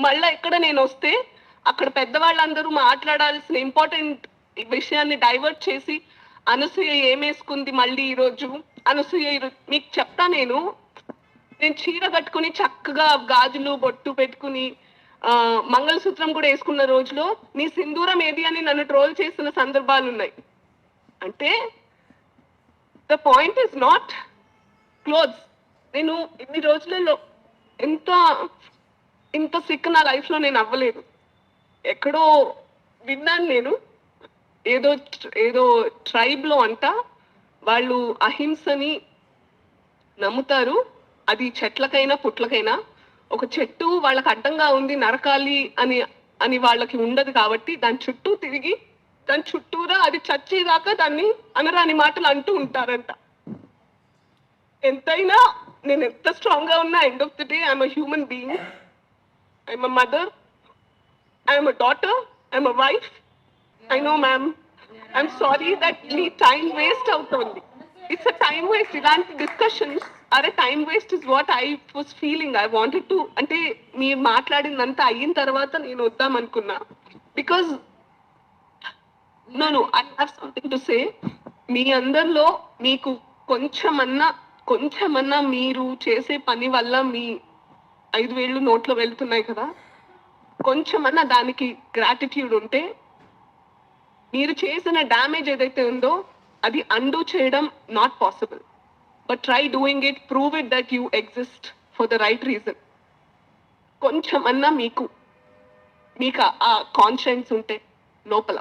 మళ్ళీ ఇక్కడ నేను వస్తే అక్కడ పెద్దవాళ్ళందరూ మాట్లాడాల్సిన ఇంపార్టెంట్ విషయాన్ని డైవర్ట్ చేసి అనసూయ ఏమేసుకుంది మళ్ళీ ఈరోజు అనసూయ మీకు చెప్తా నేను చీర కట్టుకుని చక్కగా గాజులు బొట్టు పెట్టుకుని మంగళసూత్రం కూడా వేసుకున్న రోజులో నీ సింధూరం ఏది అని నన్ను ట్రోల్ చేసిన సందర్భాలు ఉన్నాయి. అంటే the point is not clothes. నేను ఇన్ని రోజులలో ఇంత సిక్ నా లైఫ్ లో నేను అవ్వలేదు. ఎక్కడో విన్నాను నేను, ఏదో ట్రైబ్ లో అంట వాళ్ళు అహింసని నమ్ముతారు. అది చెట్లకైనా పుట్లకైనా ఒక చెట్టు వాళ్ళకి అడ్డంగా ఉంది నరకాలి అని వాళ్ళకి ఉండదు కాబట్టి దాని చుట్టూ తిరిగి దాని చుట్టూరా అది చచ్చేదాకా దాన్ని అనరాని మాటలు అంటూ ఉంటారంట. ఎంతైనా నేను ఎంత స్ట్రాంగ్ గా ఉన్నా end of the day I'm a human being, I'm a mother, I'm a daughter, I'm a wife. I know ma'am, I'm sorry that మీ టైం వేస్ట్ అవుతుంది. It's a time waste. ఇలాంటి డిస్కషన్స్ అరే time waste is what I was feeling. I wanted to, అంటే మీరు మాట్లాడిందంతా అయిన తర్వాత నేను వద్దాం అనుకున్నా. Because no I have something to say. మీ అందరిలో మీకు కొంచెమన్నా మీరు చేసే పని వల్ల మీ 5,000 నోట్లో వెళ్తున్నాయి కదా, కొంచెమన్నా దానికి గ్రాటిట్యూడ్ ఉంటే మీరు చేసిన డ్యామేజ్ ఏదైతే ఉందో అది అండూ చేయడం not possible. But try doing it, prove it that you exist for the right reason. కొంచెమన్నా మీకు ఆ కాన్షియన్స్ ఉంటే లోపల